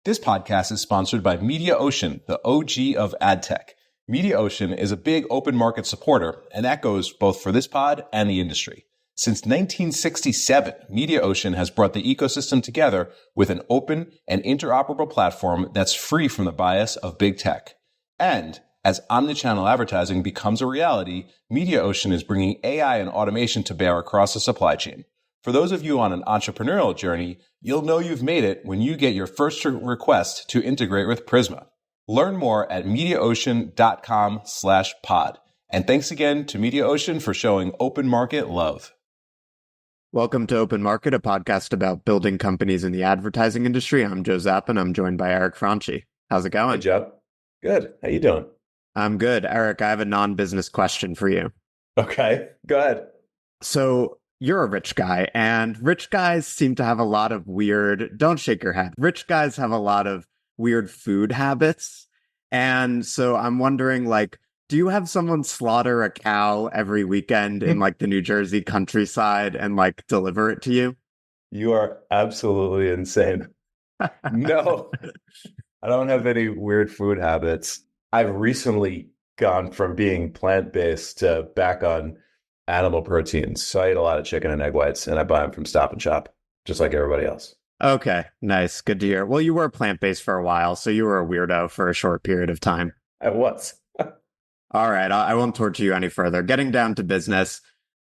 This podcast is sponsored by MediaOcean, the OG of ad tech. MediaOcean is a big open market supporter, and that goes both for this pod and the industry. Since 1967, MediaOcean has brought the ecosystem together with an open and interoperable platform that's free from the bias of big tech. And as omnichannel advertising becomes a reality, MediaOcean is bringing AI and automation to bear across the supply chain. For those of you on an entrepreneurial journey, you'll know you've made it when you get your first request to integrate with Prisma. Learn more at MediaOcean.com/pod. And thanks again to MediaOcean for showing open market love. Welcome to Open Market, a podcast about building companies in the advertising industry. I'm Joe Zappa, and I'm joined by Eric Franchi. How's it going? Hey, Joe. Good. How you doing? I'm good. Eric, I have a non-business question for you. Okay, go ahead. So you're a rich guy, and rich guys seem to have a lot of weird, don't shake your head. Rich guys have a lot of weird food habits. And so I'm wondering, do you have someone slaughter a cow every weekend in the New Jersey countryside and deliver it to you? You are absolutely insane. No, I don't have any weird food habits. I've recently gone from being plant-based to back on animal proteins. So I eat a lot of chicken and egg whites, and I buy them from Stop and Shop, just like everybody else. Okay, nice. Good to hear. Well, you were plant-based for a while, so you were a weirdo for a short period of time. I was. All right, I won't torture you any further. Getting down to business,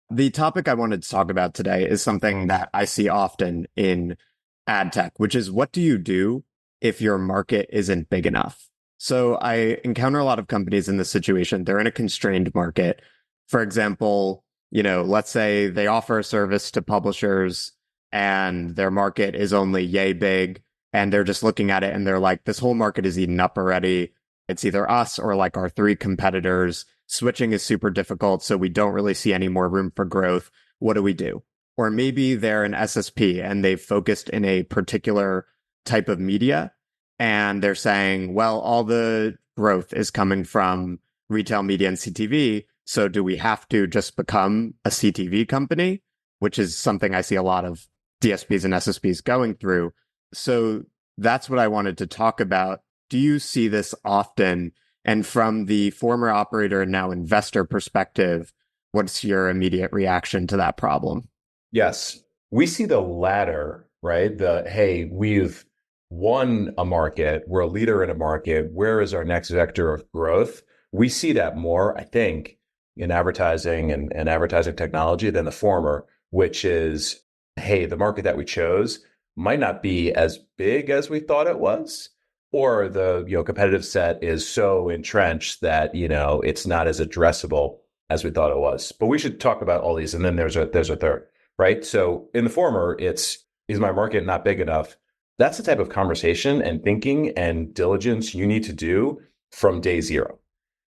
the topic I wanted to talk about today is something that I see often in ad tech, which is what do you do if your market isn't big enough? So I encounter a lot of companies in this situation. They're in a constrained market. For example, let's say they offer a service to publishers and their market is only yay big, and they're just looking at it and they're like, this whole market is eaten up already. It's either us or our three competitors. Switching is super difficult, so we don't really see any more room for growth. What do we do? Or maybe they're an SSP and they've focused in a particular type of media, and they're saying, well, all the growth is coming from retail media and CTV. So do we have to just become a CTV company, which is something I see a lot of DSPs and SSPs going through. So that's what I wanted to talk about. Do you see this often? And from the former operator and now investor perspective, what's your immediate reaction to that problem? Yes, we see the latter, right? Hey, we've won a market. We're a leader in a market. Where is our next vector of growth? We see that more, I think, in advertising and advertising technology than the former, which is, hey, the market that we chose might not be as big as we thought it was, or the competitive set is so entrenched that it's not as addressable as we thought it was. But we should talk about all these, and then there's a third, right? So in the former, is my market not big enough? That's the type of conversation and thinking and diligence you need to do from day zero.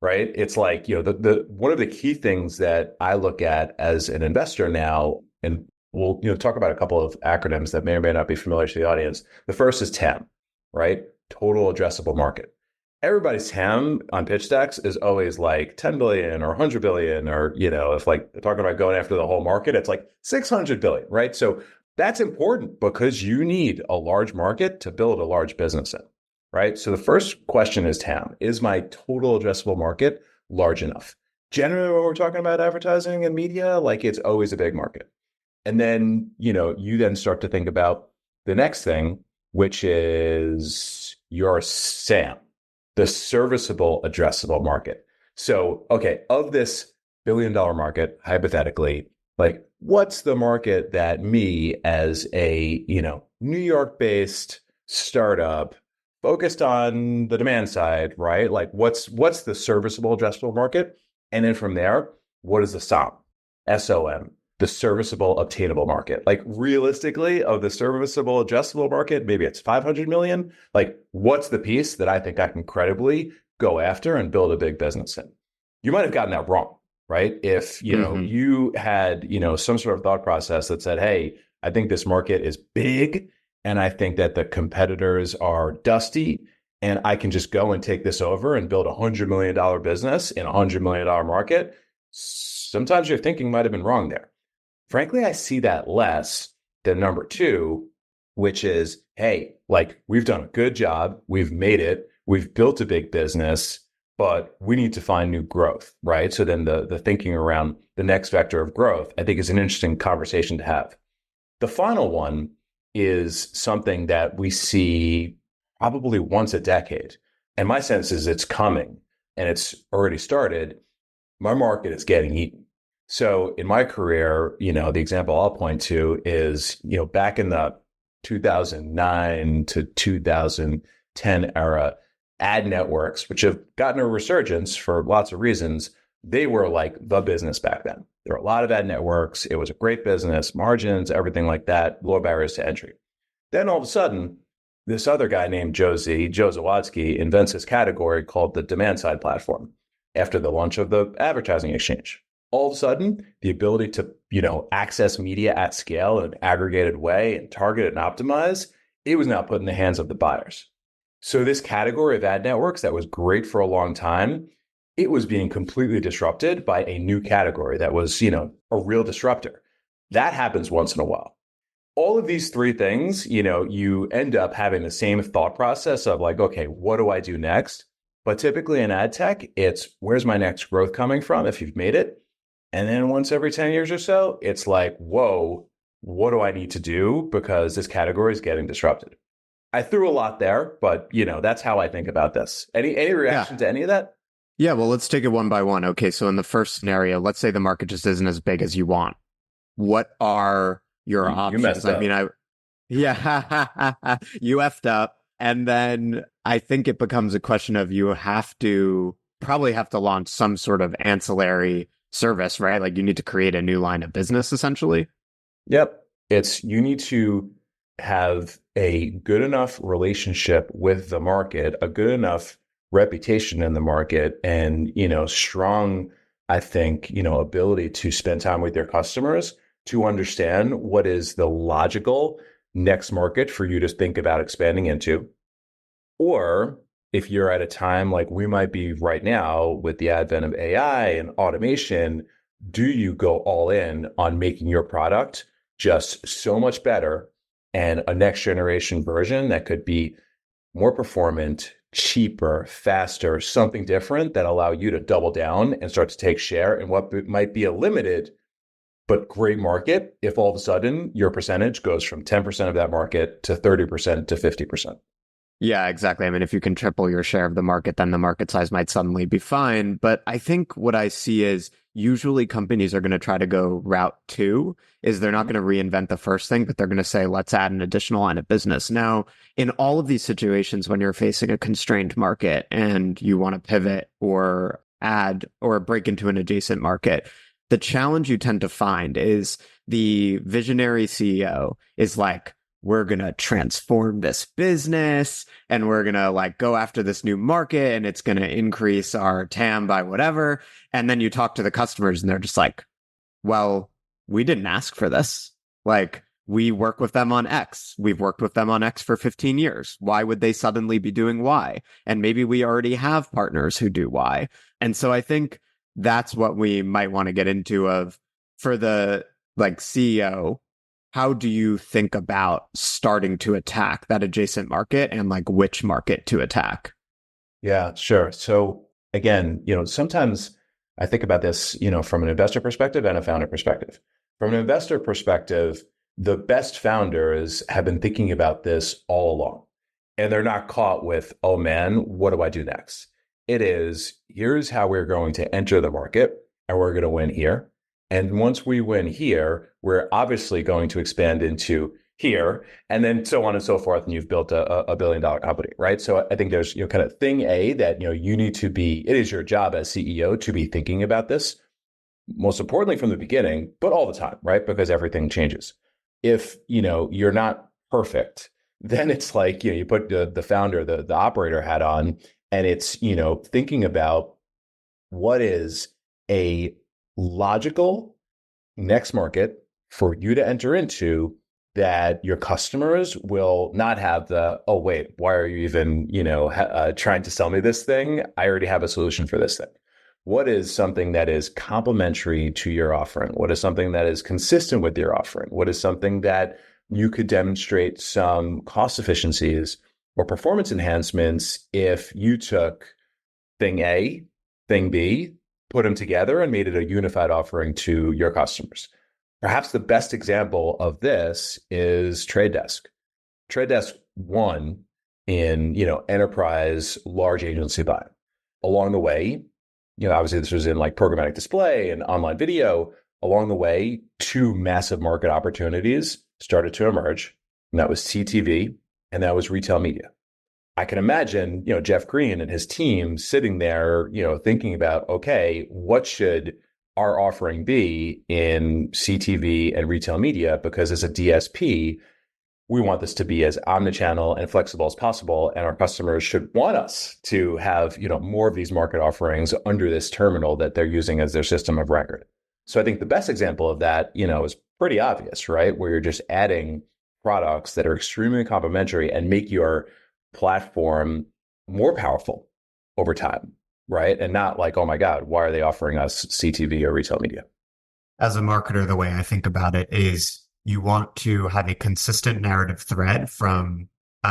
Right? It's like, the one of the key things that I look at as an investor now, and we'll talk about a couple of acronyms that may or may not be familiar to the audience. The first is TAM, right? Total addressable market. Everybody's TAM on pitch decks is always like 10 billion or 100 billion, or, if they're talking about going after the whole market, it's like 600 billion, right? So that's important because you need a large market to build a large business in. Right. So the first question is TAM. Is my total addressable market large enough? Generally, when we're talking about advertising and media, it's always a big market. And then, you then start to think about the next thing, which is your SAM, the serviceable addressable market. So, okay, of this billion-dollar market, hypothetically, what's the market that me as a, New York-based startup focused on the demand side, right? What's the serviceable addressable market? And then from there, what is the SOM, SOM, the serviceable obtainable market? Realistically, of the serviceable addressable market, maybe it's 500 million. What's the piece that I think I can credibly go after and build a big business in? You might have gotten that wrong, right? If, you had, some sort of thought process that said, hey, I think this market is big, and I think that the competitors are dusty, and I can just go and take this over and build $100 million business in a $100 million market. Sometimes your thinking might have been wrong there. Frankly, I see that less than number two, which is, hey, like we've done a good job, we've made it, we've built a big business, but we need to find new growth, right? So then the thinking around the next vector of growth, I think is an interesting conversation to have. The final one is something that we see probably once a decade. And my sense is it's coming and it's already started. My market is getting eaten. So in my career, the example I'll point to is, back in the 2009 to 2010 era, ad networks, which have gotten a resurgence for lots of reasons, they were like the business back then. There were a lot of ad networks. It was a great business, margins, everything like that, low barriers to entry. Then all of a sudden, this other guy named Joe Zawadzki, invents this category called the demand side platform after the launch of the advertising exchange. All of a sudden, the ability to, access media at scale in an aggregated way and target and optimize, it was now put in the hands of the buyers. So this category of ad networks that was great for a long time, it was being completely disrupted by a new category that was, a real disruptor. That happens once in a while. All of these three things, you end up having the same thought process of like, okay, what do I do next? But typically in ad tech, it's where's my next growth coming from if you've made it? And then once every 10 years or so, it's like, whoa, what do I need to do? Because this category is getting disrupted. I threw a lot there, but that's how I think about this. Any reaction to any of that? Yeah, well, let's take it one by one. Okay, so in the first scenario, let's say the market just isn't as big as you want. What are your You options? messed up. Yeah, you effed up. And then I think it becomes a question of you probably have to launch some sort of ancillary service, right? Like you need to create a new line of business essentially. Yep. You need to have a good enough relationship with the market, a good enough reputation in the market, and, strong, I think, ability to spend time with your customers to understand what is the logical next market for you to think about expanding into. Or if you're at a time like we might be right now with the advent of AI and automation, do you go all in on making your product just so much better and a next generation version that could be more performant, cheaper, faster, something different that allow you to double down and start to take share in what might be a limited but great market if all of a sudden your percentage goes from 10% of that market to 30% to 50%. Yeah, exactly. I mean, if you can triple your share of the market, then the market size might suddenly be fine. But I think what I see is usually companies are going to try to go route two, is they're not going to reinvent the first thing, but they're going to say, let's add an additional line of business. Now, in all of these situations, when you're facing a constrained market and you want to pivot or add or break into an adjacent market, the challenge you tend to find is the visionary CEO is like, we're going to transform this business and we're going to like go after this new market and it's going to increase our TAM by whatever. And then you talk to the customers and they're just like, well, we didn't ask for this. Like we work with them on X. We've worked with them on X for 15 years. Why would they suddenly be doing Y? And maybe we already have partners who do Y. And so I think that's what we might want to get into of for the like CEO. How do you think about starting to attack that adjacent market and like which market to attack? Yeah, sure. So again, sometimes I think about this, from an investor perspective and a founder perspective. From an investor perspective, the best founders have been thinking about this all along. And they're not caught with, oh man, what do I do next? It is, here's how we're going to enter the market and we're going to win here. And once we win here, we're obviously going to expand into here and then so on and so forth. And you've built a billion-dollar company, right? So I think there's, kind of thing A that, you need to be, it is your job as CEO to be thinking about this, most importantly from the beginning, but all the time, right? Because everything changes. If, you're not perfect, then it's like, you put the founder, the operator hat on, and it's, thinking about what is a logical next market for you to enter into that your customers will not have oh, wait, why are you even, trying to sell me this thing? I already have a solution for this thing. What is something that is complementary to your offering? What is something that is consistent with your offering? What is something that you could demonstrate some cost efficiencies or performance enhancements if you took thing A, thing B, put them together and made it a unified offering to your customers. Perhaps the best example of this is Trade Desk. Trade Desk won in, enterprise large agency buying. Along the way, obviously this was in like programmatic display and online video. Along the way, two massive market opportunities started to emerge, and that was CTV and that was retail media. I can imagine, Jeff Green and his team sitting there, thinking about, okay, what should our offering be in CTV and retail media? Because as a DSP, we want this to be as omnichannel and flexible as possible. And our customers should want us to have, more of these market offerings under this terminal that they're using as their system of record. So I think the best example of that, is pretty obvious, right? Where you're just adding products that are extremely complementary and make your platform more powerful over time, right? And not like, oh my God, why are they offering us CTV or retail media? As a marketer, the way I think about it is you want to have a consistent narrative thread from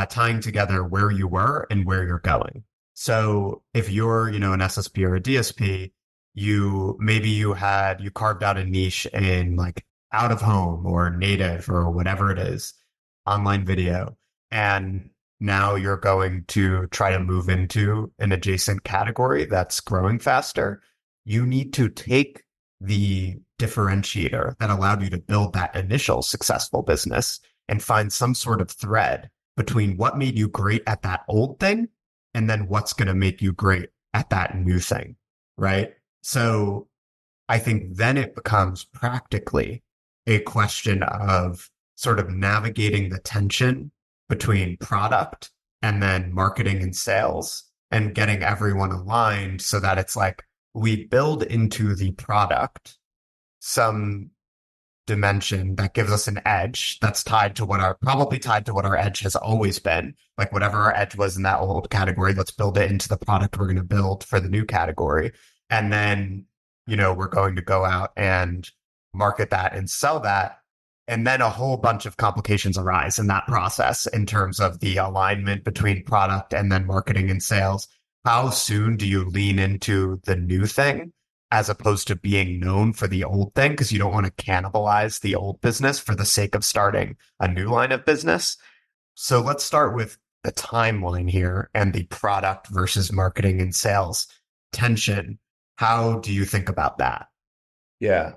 tying together where you were and where you're going. So if you're, an SSP or a DSP, you carved out a niche in like out of home or native or whatever it is, online video. And now you're going to try to move into an adjacent category that's growing faster. You need to take the differentiator that allowed you to build that initial successful business and find some sort of thread between what made you great at that old thing and then what's going to make you great at that new thing, right? So I think then it becomes practically a question of sort of navigating the tension between product and then marketing and sales and getting everyone aligned so that it's like we build into the product some dimension that gives us an edge that's probably tied to what our edge has always been. Like whatever our edge was in that old category, let's build it into the product we're going to build for the new category. And then, we're going to go out and market that and sell that. And then a whole bunch of complications arise in that process in terms of the alignment between product and then marketing and sales. How soon do you lean into the new thing as opposed to being known for the old thing? Because you don't want to cannibalize the old business for the sake of starting a new line of business. So let's start with the timeline here and the product versus marketing and sales tension. How do you think about that? Yeah,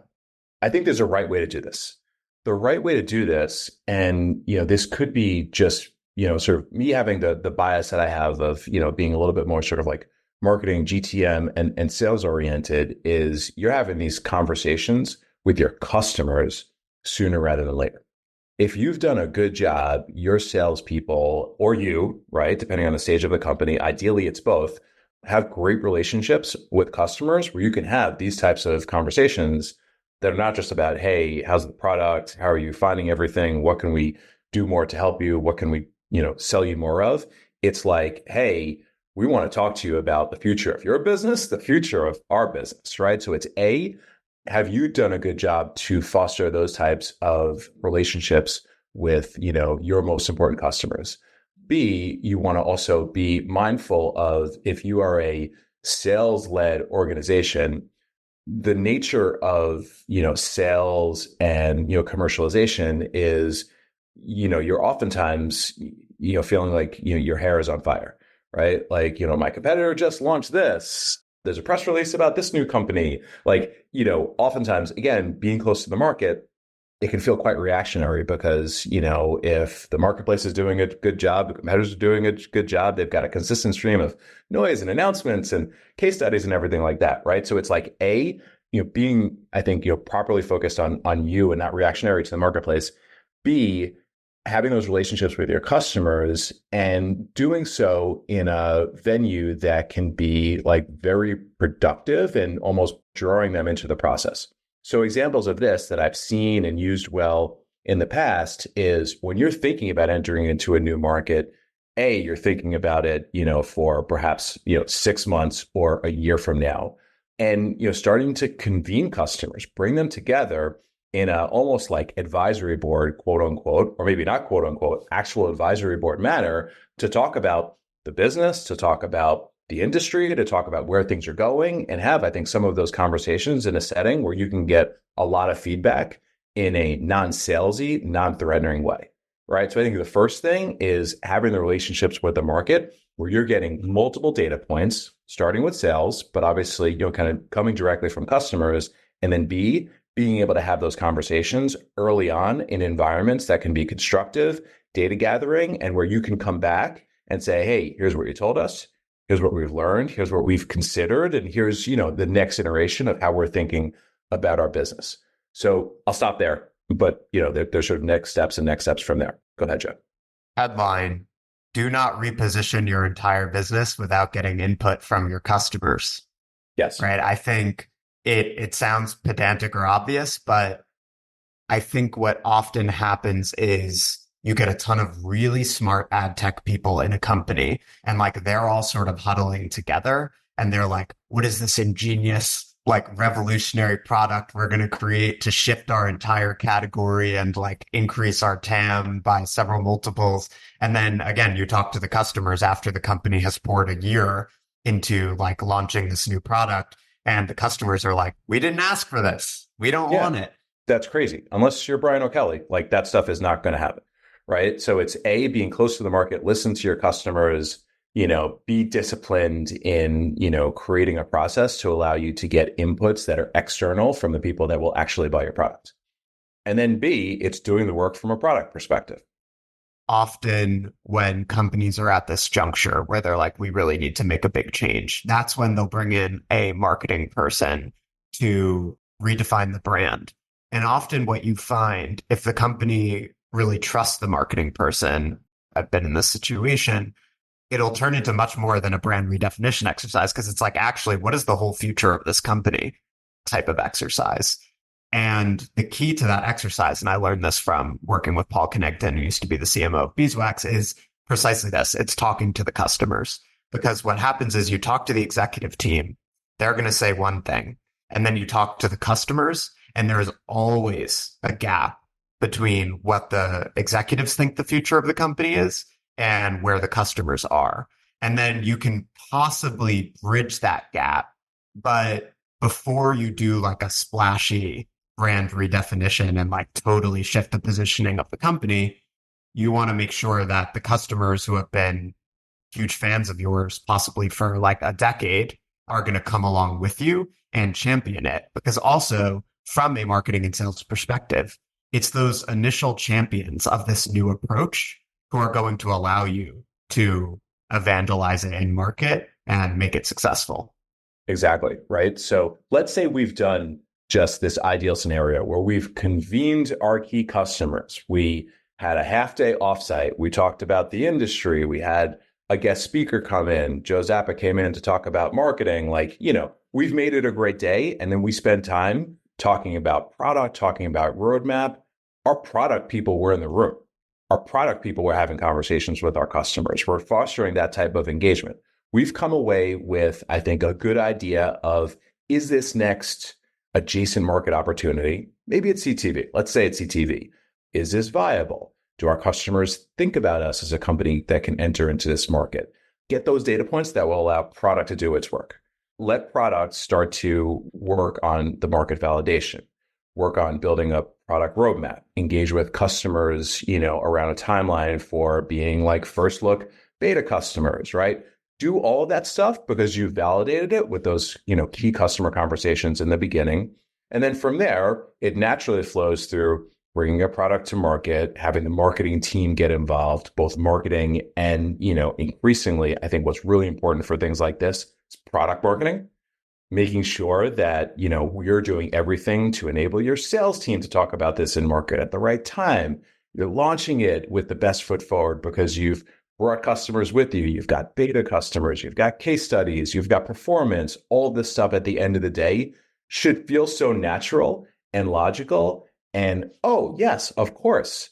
I think there's a right way to do this. The right way to do this, and this could be just sort of me having the bias that I have of being a little bit more sort of like marketing, GTM, and sales oriented, is you're having these conversations with your customers sooner rather than later. If you've done a good job, your salespeople or you, right, depending on the stage of the company, ideally it's both, have great relationships with customers where you can have these types of conversations that are not just about, hey, how's the product? How are you finding everything? What can we do more to help you? What can we, sell you more of? It's like, hey, we want to talk to you about the future of your business, the future of our business, right? So it's A, have you done a good job to foster those types of relationships with, your most important customers? B, you want to also be mindful of, if you are a sales-led organization, the nature of, sales and, commercialization is, you're oftentimes, feeling like, your hair is on fire, right? Like, my competitor just launched this. There's a press release about this new company. Like, oftentimes, again, being close to the market, it can feel quite reactionary because, if the marketplace is doing a good job, the competitors are doing a good job, they've got a consistent stream of noise and announcements and case studies and everything like that, right? So it's like, A, being, I think, properly focused on you and not reactionary to the marketplace. B, having those relationships with your customers and doing so in a venue that can be like very productive and almost drawing them into the process. So examples of this that I've seen and used well in the past is when you're thinking about entering into a new market, A, you're thinking about it, for perhaps, 6 months or a year from now. And, starting to convene customers, bring them together in a almost like advisory board, quote unquote, or maybe not quote unquote, actual advisory board manner to talk about the business, to talk about the industry, to talk about where things are going, and have, I think, some of those conversations in a setting where you can get a lot of feedback in a non-salesy, non-threatening way, right? So I think the first thing is having the relationships with the market where you're getting multiple data points, starting with sales, but obviously, kind of coming directly from customers, and then B, being able to have those conversations early on in environments that can be constructive, data gathering, and where you can come back and say, hey, here's what you told us. Here's what we've learned. Here's what we've considered. And here's, the next iteration of how we're thinking about our business. So I'll stop there. But, there's sort of next steps from there. Go ahead, Joe. Headline: do not reposition your entire business without getting input from your customers. Yes. Right? I think it sounds pedantic or obvious, but I think what often happens is you get a ton of really smart ad tech people in a company, and like they're all sort of huddling together and they're like, what is this ingenious, like revolutionary product we're going to create to shift our entire category and like increase our TAM by several multiples? And then again, you talk to the customers after the company has poured a year into like launching this new product, and the customers are like, we didn't ask for this. We don't want it. That's crazy. Unless you're Brian O'Kelly, like that stuff is not going to happen. Right. So it's A, being close to the market, listen to your customers, be disciplined in, creating a process to allow you to get inputs that are external from the people that will actually buy your product. And then B, it's doing the work from a product perspective. Often when companies are at this juncture where they're like, we really need to make a big change, that's when they'll bring in a marketing person to redefine the brand. And often what you find, if the company really trusts the marketing person, I've been in this situation, it'll turn into much more than a brand redefinition exercise, because it's like, actually, what is the whole future of this company type of exercise? And the key to that exercise, and I learned this from working with Paul Connington, who used to be the CMO of Beeswax, is precisely this. It's talking to the customers. Because what happens is you talk to the executive team, they're going to say one thing, and then you talk to the customers, and there is always a gap between what the executives think the future of the company is and where the customers are. And then you can possibly bridge that gap. But before you do like a splashy brand redefinition and like totally shift the positioning of the company, you want to make sure that the customers who have been huge fans of yours, possibly for like a decade, are going to come along with you and champion it. Because also from a marketing and sales perspective, it's those initial champions of this new approach who are going to allow you to evangelize it in market and make it successful. Exactly. Right. So let's say we've done just this ideal scenario where we've convened our key customers. We had a half day offsite. We talked about the industry. We had a guest speaker come in. Joe Zappa came in to talk about marketing. Like, we've made it a great day. And then we spend time talking about product, talking about roadmap. Our product people were in the room. Our product people were having conversations with our customers. We're fostering that type of engagement. We've come away with, I think, a good idea of, is this next adjacent market opportunity? Maybe it's CTV. Let's say it's CTV. Is this viable? Do our customers think about us as a company that can enter into this market? Get those data points that will allow product to do its work. Let product start to work on the market validation, work on building a product roadmap, engage with customers, around a timeline for being like first look beta customers, right? Do all of that stuff because you've validated it with those, key customer conversations in the beginning. And then from there, it naturally flows through bringing a product to market, having the marketing team get involved, both marketing and, increasingly, I think what's really important for things like this is product marketing, making sure that, we're doing everything to enable your sales team to talk about this in market at the right time. You're launching it with the best foot forward because you've brought customers with you. You've got beta customers, you've got case studies, you've got performance. All this stuff at the end of the day should feel so natural and logical. And, oh, yes, of course,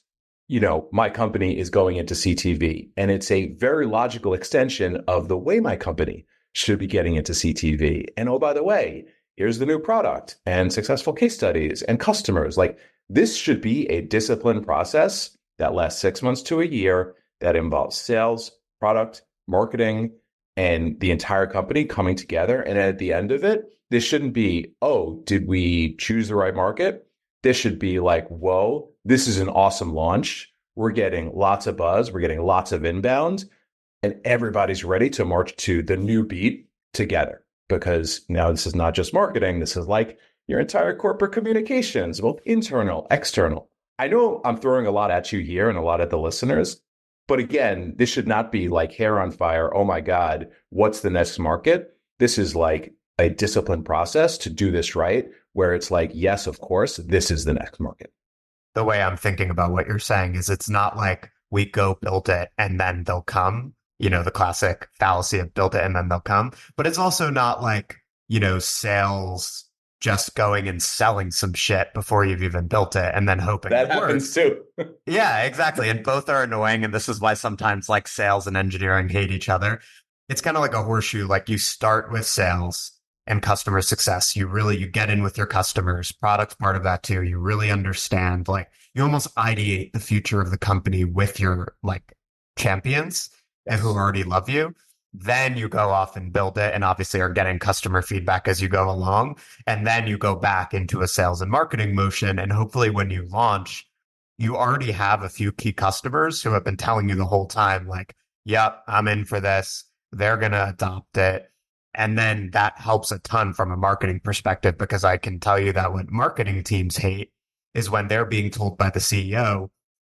my company is going into CTV. And it's a very logical extension of the way my company should be getting into CTV. And oh, by the way, here's the new product and successful case studies and customers. Like This should be a disciplined process that lasts 6 months to a year that involves sales, product, marketing, and the entire company coming together. And at the end of it, this shouldn't be, oh, did we choose the right market? This should be like, whoa, this is an awesome launch. We're getting lots of buzz. We're getting lots of inbound, and everybody's ready to march to the new beat together. Because now this is not just marketing. This is like your entire corporate communications, both internal, external. I know I'm throwing a lot at you here and a lot at the listeners, but again, this should not be like hair on fire. Oh my God, what's the next market? This is like a disciplined process to do this right, where it's like, yes, of course, this is the next market. The way I'm thinking about what you're saying is it's not like we go build it and then they'll come, the classic fallacy of build it and then they'll come. But it's also not like, sales just going and selling some shit before you've even built it and then hoping that it happens works. too. Yeah, exactly. And both are annoying. And this is why sometimes like sales and engineering hate each other. It's kind of like a horseshoe. Like you start with sales and customer success. You get in with your customers. Product's part of that too. You really understand, like you almost ideate the future of the company with your like champions and who already love you. Then you go off and build it and obviously are getting customer feedback as you go along. And then you go back into a sales and marketing motion. And hopefully when you launch, you already have a few key customers who have been telling you the whole time, like, yep, I'm in for this. They're going to adopt it. And then that helps a ton from a marketing perspective, because I can tell you that what marketing teams hate is when they're being told by the CEO,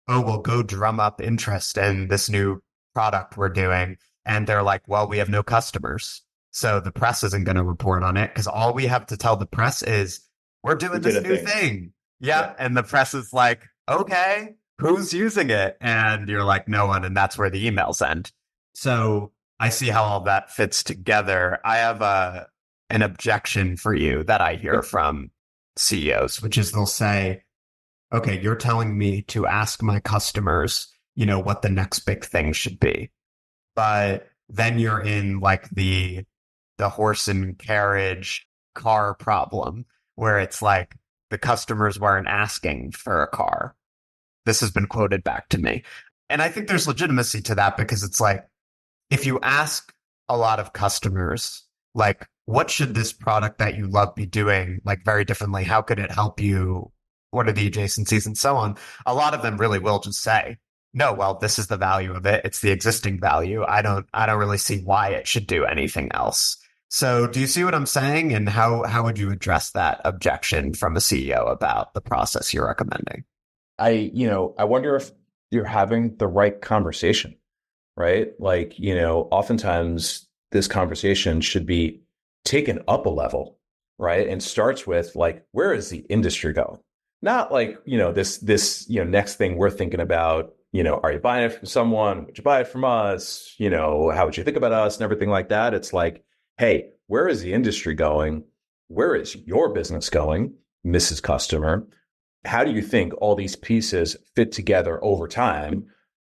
oh, well, go drum up interest in this new product we're doing. And they're like, well, we have no customers. So the press isn't going to report on it because all we have to tell the press is we're doing this new thing. Yeah. And the press is like, okay, who's using it? And you're like, no one. And that's where the emails end. So I see how all that fits together. I have an objection for you that I hear from CEOs, which is they'll say, okay, you're telling me to ask my customers, what the next big thing should be. But then you're in like the horse and carriage car problem where it's like the customers weren't asking for a car. This has been quoted back to me. And I think there's legitimacy to that, because it's like, if you ask a lot of customers, like, what should this product that you love be doing, like, very differently? How could it help you? What are the adjacencies and so on? A lot of them really will just say, no, well, this is the value of it. It's the existing value. I don't really see why it should do anything else. So do you see what I'm saying? And how would you address that objection from a CEO about the process you're recommending? I wonder if you're having the right conversation, right? Like, oftentimes this conversation should be taken up a level, right? And starts with like, where is the industry going? Not like, this next thing we're thinking about, are you buying it from someone? Would you buy it from us? How would you think about us and everything like that? It's like, hey, where is the industry going? Where is your business going, Mrs. Customer? How do you think all these pieces fit together over time?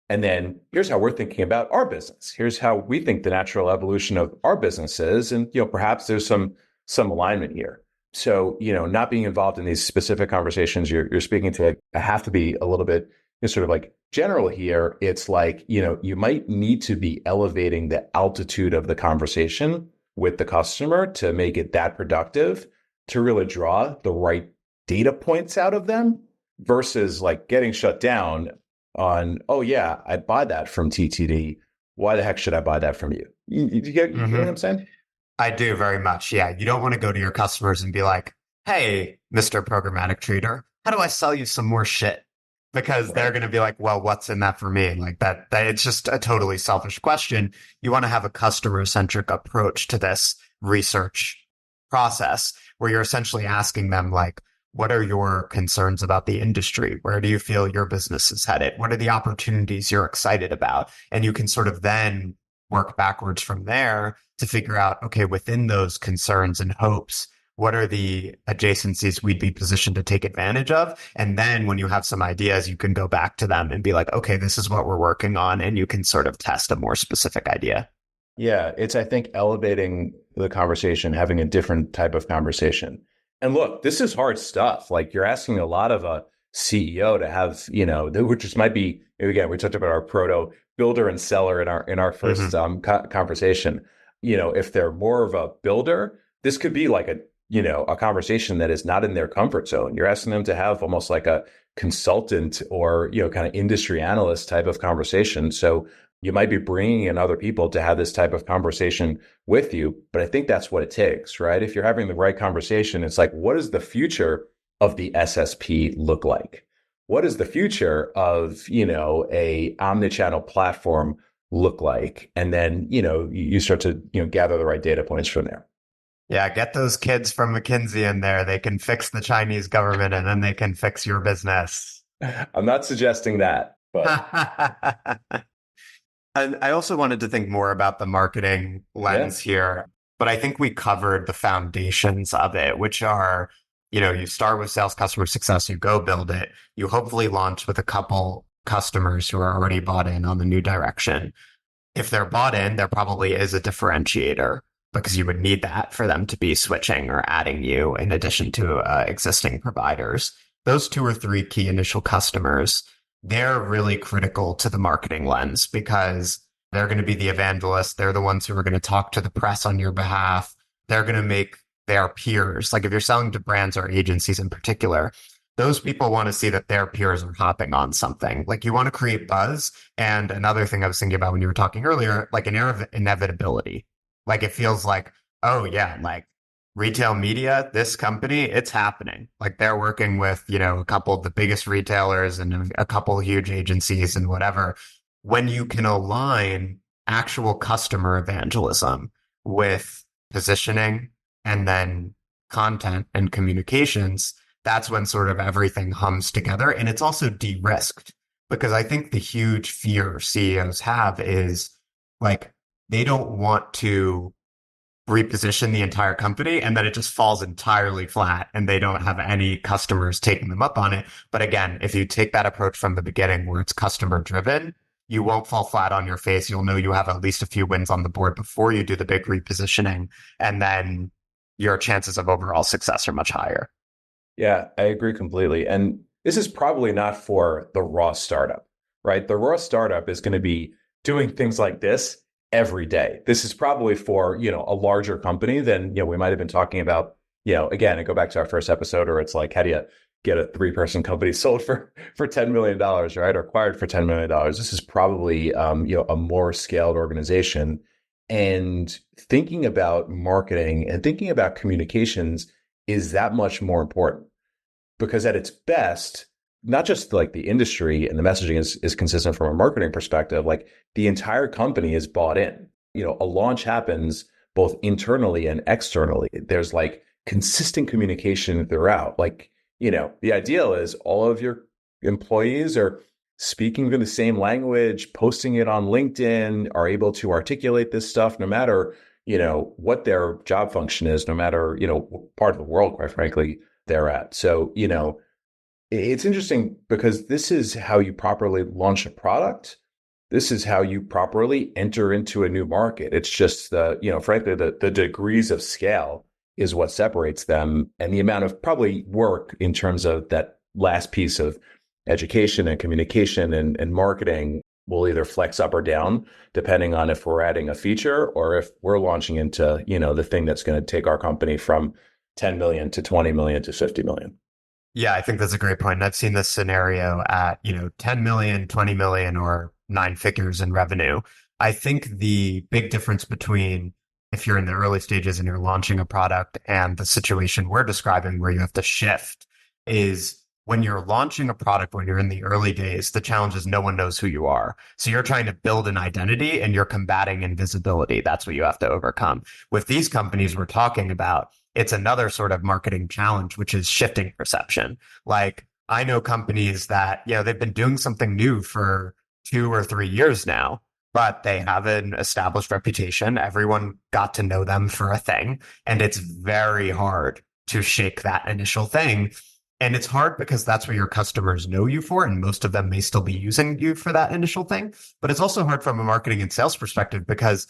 And then here's how we're thinking about our business. Here's how we think the natural evolution of our business is. And, perhaps there's some alignment here. So, not being involved in these specific conversations you're speaking to, I have to be a little bit sort of like general here. It's like, you might need to be elevating the altitude of the conversation with the customer to make it that productive, to really draw the right data points out of them, versus like getting shut down on, oh yeah, I buy that from TTD. Why the heck should I buy that from you? You get what I'm saying? I do very much. Yeah. You don't want to go to your customers and be like, hey, Mr. Programmatic Trader, how do I sell you some more shit? Because they're going to be like, well, what's in that for me? Like that it's just a totally selfish question. You want to have a customer centric approach to this research process where you're essentially asking them, like, what are your concerns about the industry? Where do you feel your business is headed? What are the opportunities you're excited about? And you can sort of then work backwards from there to figure out, okay, within those concerns and hopes, what are the adjacencies we'd be positioned to take advantage of? And then when you have some ideas, you can go back to them and be like, okay, this is what we're working on. And you can sort of test a more specific idea. Yeah, it's, I think, elevating the conversation, having a different type of conversation. And look, this is hard stuff. Like, you're asking a lot of a CEO to have, which just might be, again, we talked about our proto builder and seller in our first Hmm. conversation. If they're more of a builder, this could be like a conversation that is not in their comfort zone. You're asking them to have almost like a consultant or, kind of industry analyst type of conversation. So you might be bringing in other people to have this type of conversation with you. But I think that's what it takes, right? If you're having the right conversation, it's like, what is the future of the SSP look like? What does the future of, a omnichannel platform look like? And then, you start to, gather the right data points from there. Yeah, get those kids from McKinsey in there. They can fix the Chinese government and then they can fix your business. I'm not suggesting that, but And I also wanted to think more about the marketing yeah. lens here, but I think we covered the foundations of it, which are, you start with sales customer success, you go build it, you hopefully launch with a couple customers who are already bought in on the new direction. If they're bought in, there probably is a differentiator because you would need that for them to be switching or adding you in addition to existing providers. Those two or three key initial customers, they're really critical to the marketing lens because they're going to be the evangelists. They're the ones who are going to talk to the press on your behalf. They're going to make their peers, like if you're selling to brands or agencies in particular, those people want to see that their peers are hopping on something. Like you want to create buzz. And another thing I was thinking about when you were talking earlier, like an air of inevitability. Like it feels like, oh yeah, like retail media, this company, it's happening. Like they're working with, a couple of the biggest retailers and a couple of huge agencies and whatever. When you can align actual customer evangelism with positioning and then content and communications, that's when sort of everything hums together. And it's also de-risked because I think the huge fear CEOs have is like they don't want to reposition the entire company and then it just falls entirely flat and they don't have any customers taking them up on it. But again, if you take that approach from the beginning where it's customer driven, you won't fall flat on your face. You'll know you have at least a few wins on the board before you do the big repositioning. And then your chances of overall success are much higher. Yeah, I agree completely. And this is probably not for the raw startup, right? The raw startup is going to be doing things like this every day. This is probably for, a larger company than, we might have been talking about, again, I go back to our first episode, or it's like, how do you get a 3-person company sold for $10 million, right? Or acquired for $10 million. This is probably, a more scaled organization. And thinking about marketing and thinking about communications is that much more important because at its best, not just like the industry and the messaging is consistent from a marketing perspective, like the entire company is bought in. A launch happens both internally and externally. There's like consistent communication throughout. Like, the ideal is all of your employees are speaking the same language, posting it on LinkedIn, are able to articulate this stuff no matter, what their job function is, no matter, what part of the world, quite frankly, they're at. So, it's interesting because this is how you properly launch a product. This is how you properly enter into a new market. It's just frankly, the degrees of scale is what separates them and the amount of probably work in terms of that last piece of education and communication and marketing will either flex up or down depending on if we're adding a feature or if we're launching into, the thing that's going to take our company from 10 million to 20 million to 50 million. Yeah, I think that's a great point. And I've seen this scenario at, 10 million, 20 million, or 9 figures in revenue. I think the big difference between if you're in the early stages and you're launching a product and the situation we're describing where you have to shift is when you're launching a product, when you're in the early days, the challenge is no one knows who you are. So you're trying to build an identity and you're combating invisibility. That's what you have to overcome. With these companies we're talking about, it's another sort of marketing challenge, which is shifting perception. Like I know companies that, they've been doing something new for 2 or 3 years now, but they have an established reputation. Everyone got to know them for a thing. And it's very hard to shake that initial thing. And it's hard because that's what your customers know you for. And most of them may still be using you for that initial thing. But it's also hard from a marketing and sales perspective because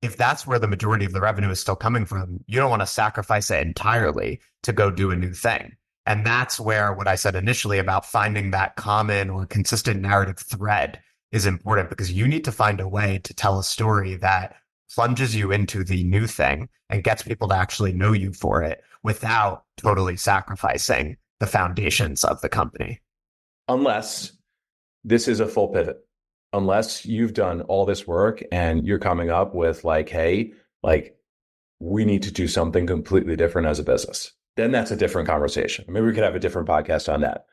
if that's where the majority of the revenue is still coming from, you don't want to sacrifice it entirely to go do a new thing. And that's where what I said initially about finding that common or consistent narrative thread is important, because you need to find a way to tell a story that plunges you into the new thing and gets people to actually know you for it without totally sacrificing the foundations of the company. Unless this is a full pivot, unless you've done all this work and you're coming up with like, hey, like we need to do something completely different as a business, then that's a different conversation. Maybe we could have a different podcast on that.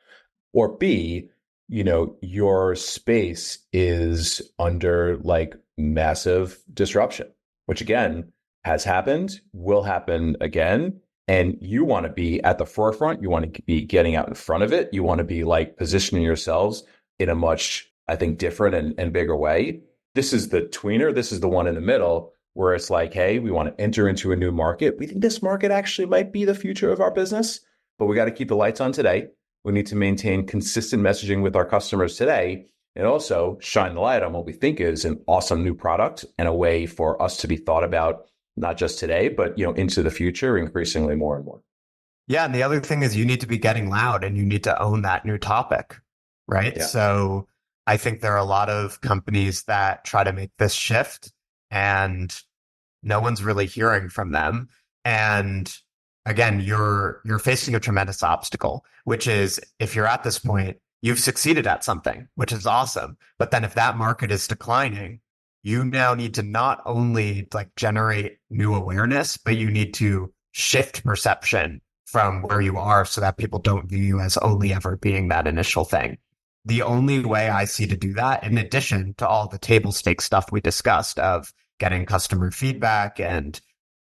Or B, your space is under like massive disruption, which again has happened, will happen again. And you want to be at the forefront. You want to be getting out in front of it. You want to be like positioning yourselves in a much, I think, different and bigger way. This is the tweener. This is the one in the middle where it's like, hey, we want to enter into a new market. We think this market actually might be the future of our business, but we got to keep the lights on today. We need to maintain consistent messaging with our customers today, and also shine the light on what we think is an awesome new product and a way for us to be thought about, not just today, but into the future, increasingly more and more. Yeah, and the other thing is you need to be getting loud and you need to own that new topic, right? Yeah. So I think there are a lot of companies that try to make this shift and no one's really hearing from them. And again, you're facing a tremendous obstacle, which is if you're at this point, you've succeeded at something, which is awesome. But then if that market is declining, you now need to not only like generate new awareness, but you need to shift perception from where you are so that people don't view you as only ever being that initial thing. The only way I see to do that, in addition to all the table stakes stuff we discussed of getting customer feedback and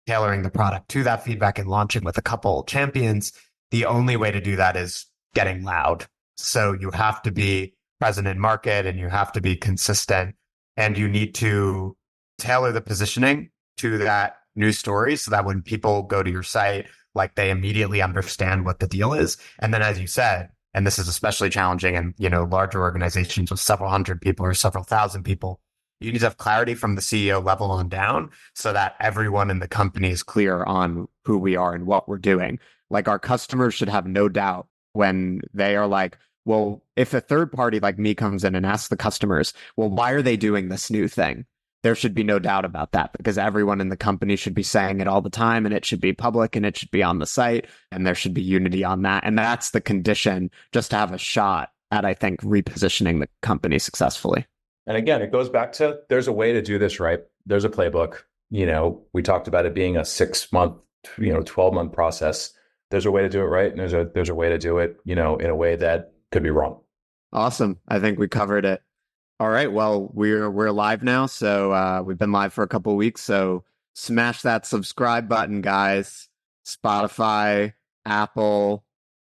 tailoring the product to that feedback and launching with a couple champions, the only way to do that is getting loud. So you have to be present in market and you have to be consistent, and you need to tailor the positioning to that new story so that when people go to your site, like they immediately understand what the deal is. And then, as you said, and this is especially challenging in, larger organizations with several hundred people or several thousand people, you need to have clarity from the CEO level on down so that everyone in the company is clear on who we are and what we're doing. Like our customers should have no doubt when they are like, well, if a third party like me comes in and asks the customers, well, why are they doing this new thing? There should be no doubt about that, because everyone in the company should be saying it all the time, and it should be public and it should be on the site, and there should be unity on that. And that's the condition just to have a shot at, I think, repositioning the company successfully. And again, it goes back to there's a way to do this right. There's a playbook. We talked about it being a 6-month, 12-month process. There's a way to do it right, and there's a way to do it, in a way that could be wrong. Awesome. I think we covered it. All right. Well, we're live now, so we've been live for a couple of weeks. So smash that subscribe button, guys. Spotify, Apple,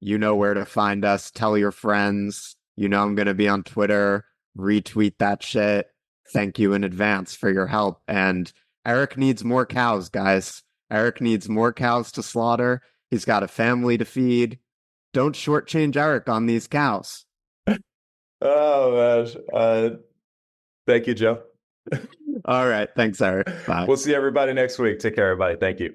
you know where to find us. Tell your friends. I'm going to be on Twitter. Retweet that shit. Thank you in advance for your help. And Eric needs more cows, guys. Eric needs more cows to slaughter. He's got a family to feed. Don't shortchange Eric on these cows. Oh, man. Thank you, Joe. All right. Thanks, Eric. Bye. We'll see everybody next week. Take care, everybody. Thank you.